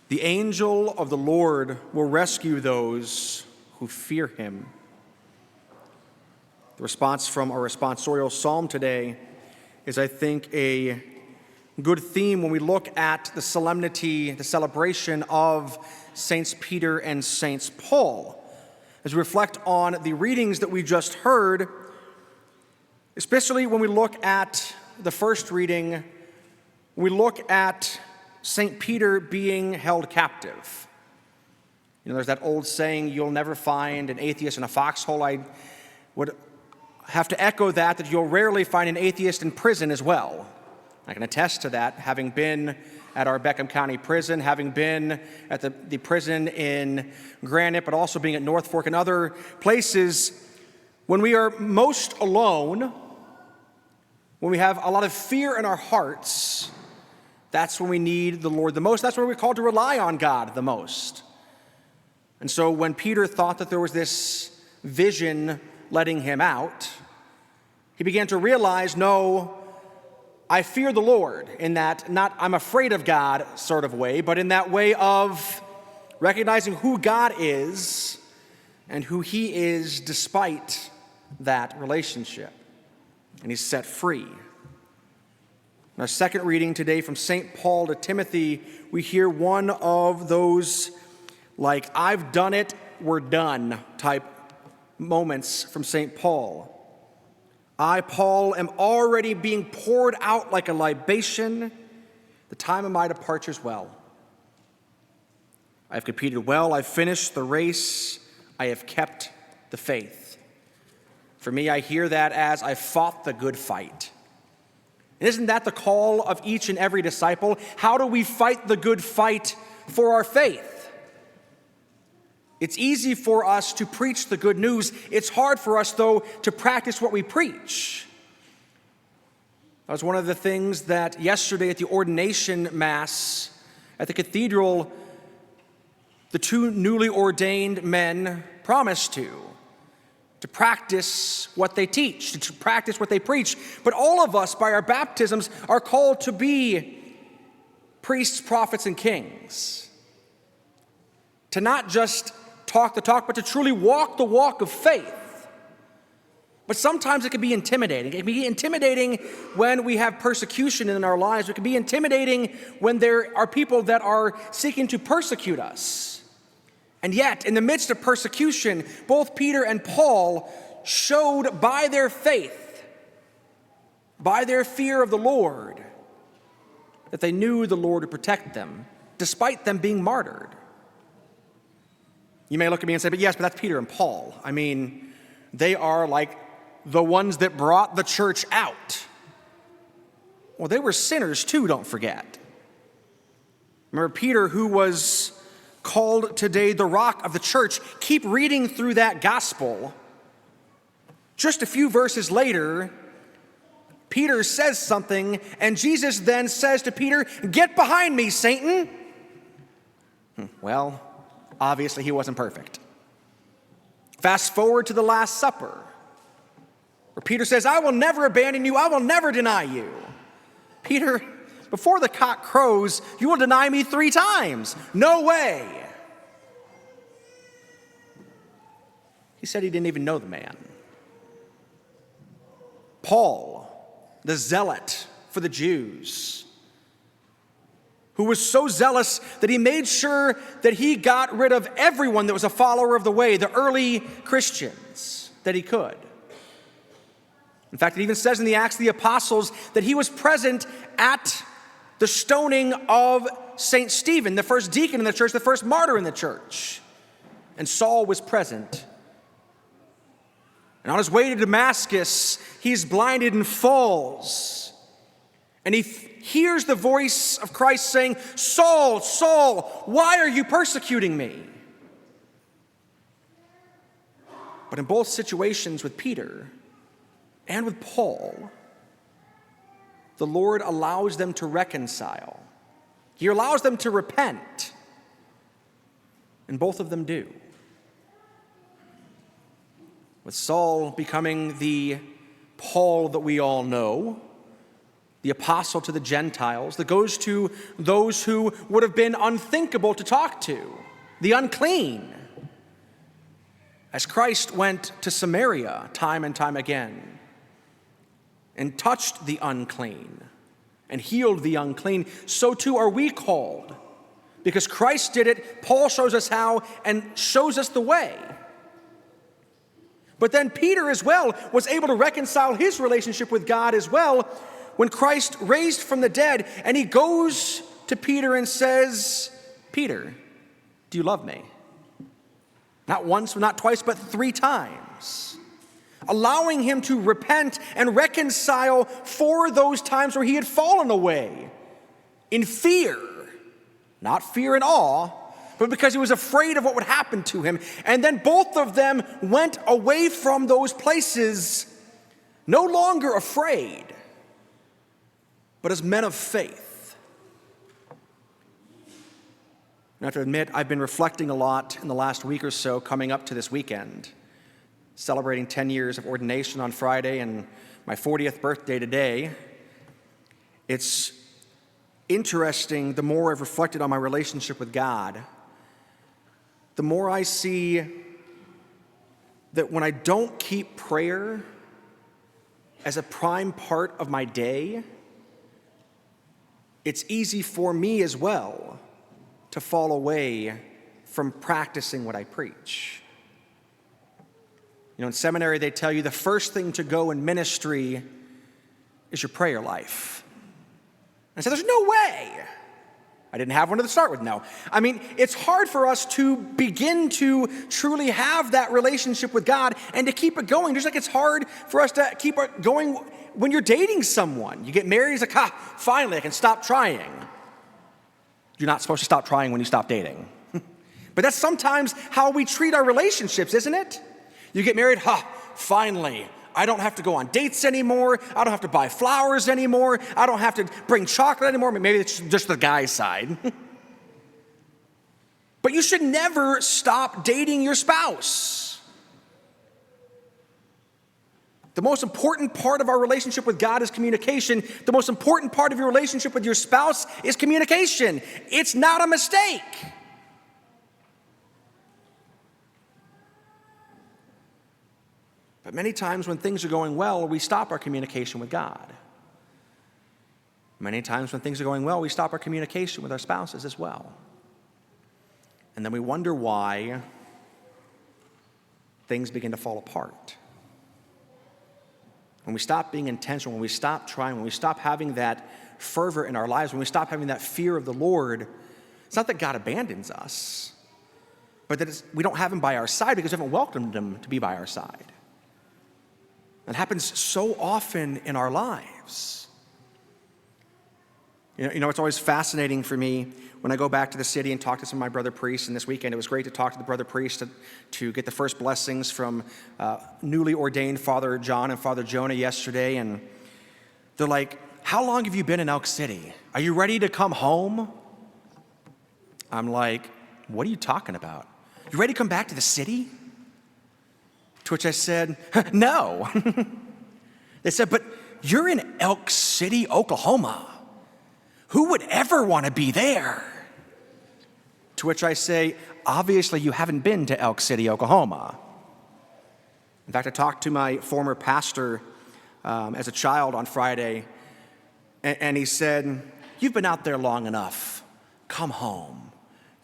The angel of the Lord will rescue those who fear him. The response from our responsorial psalm today is, I think, a good theme when we look at the solemnity, the celebration of Saints Peter and Saints Paul. As we reflect on the readings that we just heard, especially when we look at the first reading, we look at St. Peter being held captive. There's that old saying, you'll never find an atheist in a foxhole. I would have to echo that you'll rarely find an atheist in prison as well. I can attest to that, having been at our Beckham County prison, having been at the prison in Granite, but also being at North Fork and other places. When we are most alone, when we have a lot of fear in our hearts, that's when we need the Lord the most. That's when we're called to rely on God the most. And so when Peter thought that there was this vision letting him out, he began to realize, no, I fear the Lord, in that not I'm afraid of God sort of way, but in that way of recognizing who God is and who he is despite that relationship. And he's set free. In our second reading today from St. Paul to Timothy, we hear one of those like, I've done it, we're done type moments from St. Paul. I, Paul, am already being poured out like a libation. The time of my departure is well. I have competed well. I've finished the race. I have kept the faith. For me, I hear that as I fought the good fight. And isn't that the call of each and every disciple? How do we fight the good fight for our faith? It's easy for us to preach the good news. It's hard for us, though, to practice what we preach. That was one of the things that yesterday at the ordination mass at the cathedral, the two newly ordained men promised to practice what they teach, to practice what they preach. But all of us, by our baptisms, are called to be priests, prophets, and kings. To not just talk the talk, but to truly walk the walk of faith. But sometimes it can be intimidating. It can be intimidating when we have persecution in our lives. It can be intimidating when there are people that are seeking to persecute us. And yet, in the midst of persecution, both Peter and Paul showed by their faith, by their fear of the Lord, that they knew the Lord would protect them, despite them being martyred. You may look at me and say, but that's Peter and Paul. I mean, they are like the ones that brought the church out. Well, they were sinners too, don't forget. Remember Peter, who was called today the rock of the church. Keep reading through that gospel. Just a few verses later, Peter says something, and Jesus then says to Peter, "Get behind me, Satan." Well, obviously he wasn't perfect. Fast forward to the Last Supper, where Peter says, "I will never abandon you, I will never deny you." Peter, before the cock crows, you will deny me 3 times. No way. He said he didn't even know the man. Paul, the zealot for the Jews, who was so zealous that he made sure that he got rid of everyone that was a follower of the way, the early Christians, that he could. In fact, it even says in the Acts of the Apostles that he was present at the stoning of St. Stephen, the first deacon in the church, the first martyr in the church. And Saul was present. And on his way to Damascus, he's blinded and falls. And he hears the voice of Christ saying, "Saul, Saul, why are you persecuting me?" But in both situations with Peter and with Paul, the Lord allows them to reconcile. He allows them to repent. And both of them do. With Saul becoming the Paul that we all know, the apostle to the Gentiles, that goes to those who would have been unthinkable to talk to, the unclean. As Christ went to Samaria time and time again and touched the unclean and healed the unclean, so too are we called. Because Christ did it, Paul shows us how and shows us the way. But then Peter as well was able to reconcile his relationship with God as well when Christ raised from the dead, and he goes to Peter and says, "Peter, do you love me?" Not once, not twice, but 3 times. Allowing him to repent and reconcile for those times where he had fallen away in fear. Not fear and awe, but because he was afraid of what would happen to him. And then both of them went away from those places, no longer afraid, but as men of faith. I have to admit, I've been reflecting a lot in the last week or so coming up to this weekend, celebrating 10 years of ordination on Friday and my 40th birthday today. It's interesting, the more I've reflected on my relationship with God, the more I see that when I don't keep prayer as a prime part of my day, it's easy for me as well to fall away from practicing what I preach. You know, in seminary, they tell you the first thing to go in ministry is your prayer life. I said, there's no way. I didn't have one to start with, no. I mean, it's hard for us to begin to truly have that relationship with God and to keep it going. Just like it's hard for us to keep it going when you're dating someone. You get married, it's like, finally, I can stop trying. You're not supposed to stop trying when you stop dating. But that's sometimes how we treat our relationships, isn't it? You get married, finally, I don't have to go on dates anymore. I don't have to buy flowers anymore. I don't have to bring chocolate anymore. Maybe it's just the guy's side. But you should never stop dating your spouse. The most important part of our relationship with God is communication. The most important part of your relationship with your spouse is communication. It's not a mistake. But many times when things are going well, we stop our communication with God. Many times when things are going well, we stop our communication with our spouses as well. And then we wonder why things begin to fall apart. When we stop being intentional, when we stop trying, when we stop having that fervor in our lives, when we stop having that fear of the Lord, it's not that God abandons us, but that we don't have him by our side because we haven't welcomed him to be by our side. That happens so often in our lives. You know, it's always fascinating for me when I go back to the city and talk to some of my brother priests. And this weekend, it was great to talk to the brother priests to get the first blessings from newly ordained Father John and Father Jonah yesterday. And they're like, how long have you been in Elk City? Are you ready to come home? I'm like, what are you talking about? You ready to come back to the city? To which I said, no. They said, but you're in Elk City, Oklahoma. Who would ever want to be there? To which I say, obviously you haven't been to Elk City, Oklahoma. In fact, I talked to my former pastor as a child on Friday, and he said, you've been out there long enough. Come home.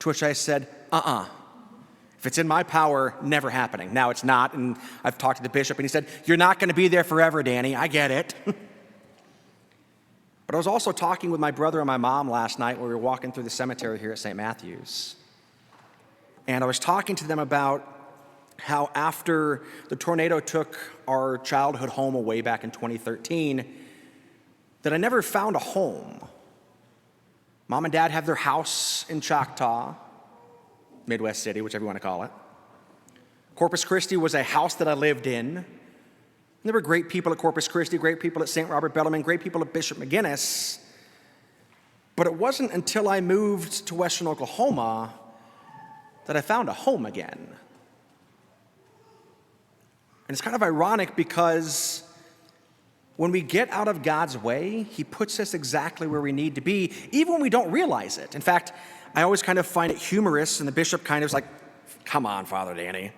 To which I said, If it's in my power, never happening. Now it's not, and I've talked to the bishop, and he said, you're not going to be there forever, Danny. I get it. But I was also talking with my brother and my mom last night when we were walking through the cemetery here at St. Matthew's. And I was talking to them about how after the tornado took our childhood home away back in 2013, that I never found a home. Mom and Dad have their house in Choctaw, Midwest City, whichever you want to call it. Corpus Christi was a house that I lived in. There were great people at Corpus Christi, great people at St. Robert Bellarmine, great people at Bishop McGuinness. But it wasn't until I moved to Western Oklahoma that I found a home again. And it's kind of ironic because when we get out of God's way, he puts us exactly where we need to be, even when we don't realize it. In fact, I always kind of find it humorous, and the bishop kind of was like, come on, Father Danny.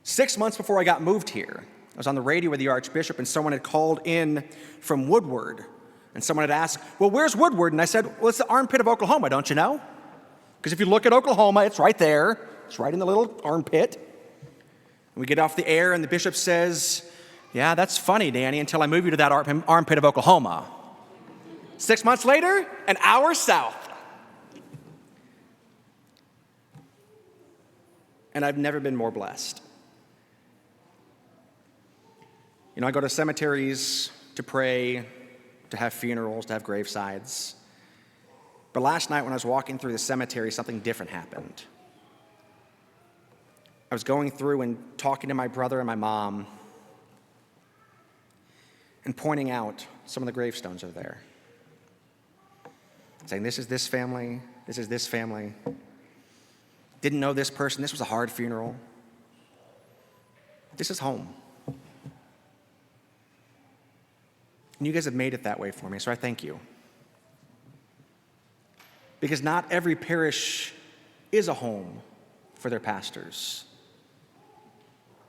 6 months before I got moved here, I was on the radio with the Archbishop, and someone had called in from Woodward. And someone had asked, well, where's Woodward? And I said, well, it's the armpit of Oklahoma, don't you know? Because if you look at Oklahoma, it's right there. It's right in the little armpit. And we get off the air, and the bishop says, yeah, that's funny, Danny, until I move you to that armpit of Oklahoma. 6 months later, an hour south. And I've never been more blessed. You know, I go to cemeteries to pray, to have funerals, to have gravesides. But last night when I was walking through the cemetery, something different happened. I was going through and talking to my brother and my mom and pointing out some of the gravestones that are there. Saying, this is this family, this is this family. Didn't know this person, this was a hard funeral. This is home. And you guys have made it that way for me, so I thank you. Because not every parish is a home for their pastors.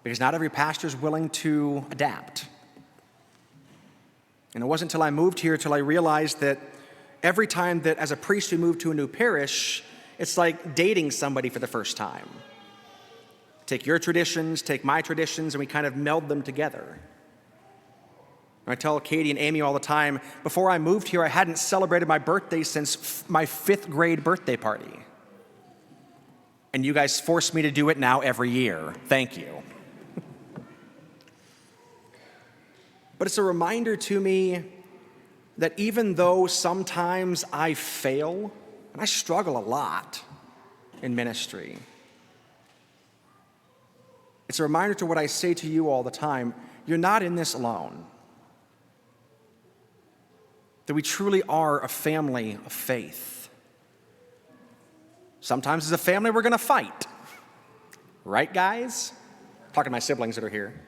Because not every pastor is willing to adapt. And it wasn't until I moved here till I realized that every time that as a priest we move to a new parish, it's like dating somebody for the first time. Take your traditions, take my traditions, and we kind of meld them together. I tell Katie and Amy all the time, before I moved here, I hadn't celebrated my birthday since my 5th grade birthday party. And you guys force me to do it now every year. Thank you. But it's a reminder to me that even though sometimes I fail, and I struggle a lot in ministry, it's a reminder to what I say to you all the time, you're not in this alone. That we truly are a family of faith. Sometimes as a family we're going to fight. Right, guys? I'm talking to my siblings that are here.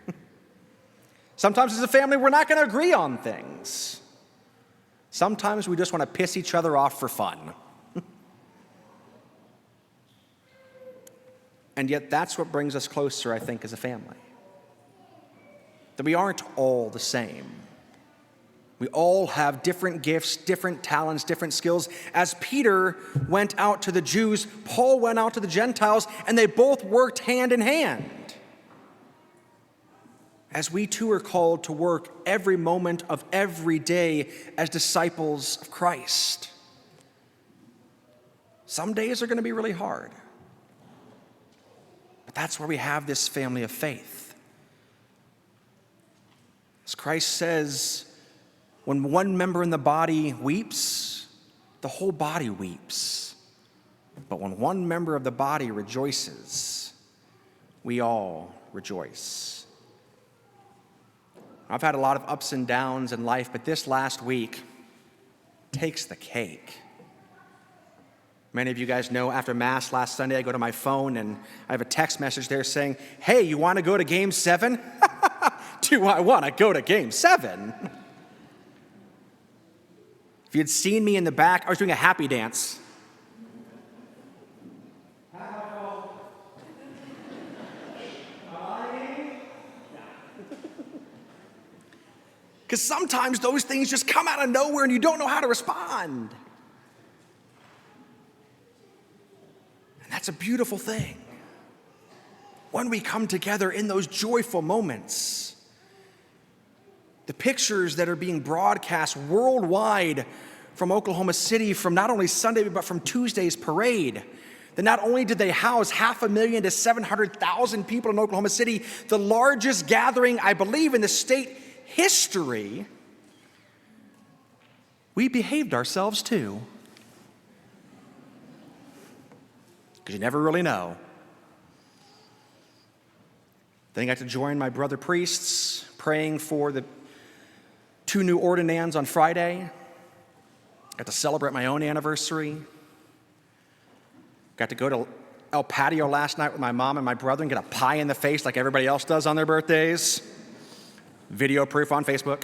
Sometimes as a family we're not going to agree on things. Sometimes we just want to piss each other off for fun. And yet that's what brings us closer, I think, as a family. That we aren't all the same. We all have different gifts, different talents, different skills. As Peter went out to the Jews, Paul went out to the Gentiles, and they both worked hand in hand. As we too are called to work every moment of every day as disciples of Christ. Some days are going to be really hard. But that's where we have this family of faith. As Christ says, when one member in the body weeps, the whole body weeps. But when one member of the body rejoices, we all rejoice. I've had a lot of ups and downs in life, but this last week takes the cake. Many of you guys know after Mass last Sunday, I go to my phone and I have a text message there saying, hey, you want to go to Game 7? Do I want to go to Game 7? If you had seen me in the back, I was doing a happy dance. Because sometimes those things just come out of nowhere and you don't know how to respond. And that's a beautiful thing. When we come together in those joyful moments, the pictures that are being broadcast worldwide from Oklahoma City, from not only Sunday, but from Tuesday's parade, that not only did they house 500,000 to 700,000 people in Oklahoma City, the largest gathering, I believe, in the state history, we behaved ourselves too. Because you never really know. Then I got to join my brother priests praying for the 2 new ordinands on Friday. Got to celebrate my own anniversary. Got to go to El Patio last night with my mom and my brother and get a pie in the face like everybody else does on their birthdays. Video proof on Facebook.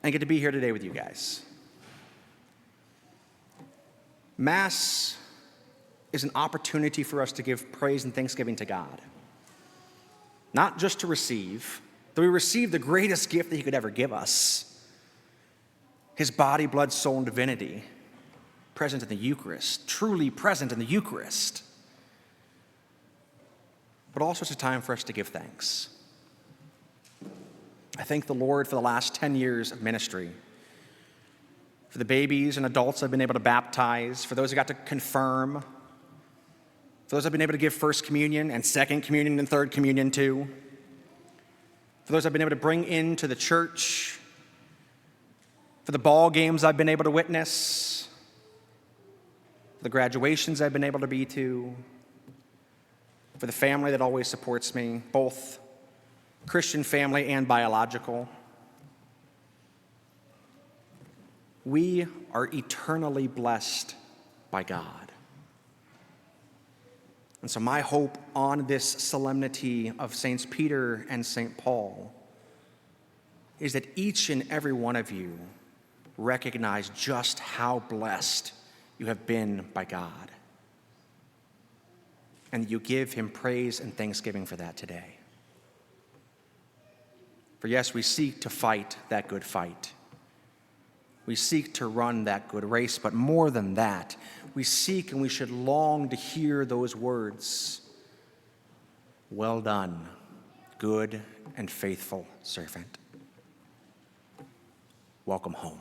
and get to be here today with you guys. Mass is an opportunity for us to give praise and thanksgiving to God. Not just to receive, though we receive the greatest gift that he could ever give us, his body, blood, soul, and divinity, present in the Eucharist, truly present in the Eucharist. But also it's a time for us to give thanks. I thank the Lord for the last 10 years of ministry, for the babies and adults I've been able to baptize, for those who got to confirm, for those I've been able to give First Communion and Second Communion and Third Communion to, for those I've been able to bring into the church, for the ball games I've been able to witness, for the graduations I've been able to be to, for the family that always supports me, both Christian family and biological. We are eternally blessed by God. And so my hope on this solemnity of Saints Peter and St. Paul is that each and every one of you recognize just how blessed you have been by God, and that you give him praise and thanksgiving for that today. For yes, we seek to fight that good fight. We seek to run that good race, but more than that, we seek and we should long to hear those words, "Well done, good and faithful servant." Welcome home.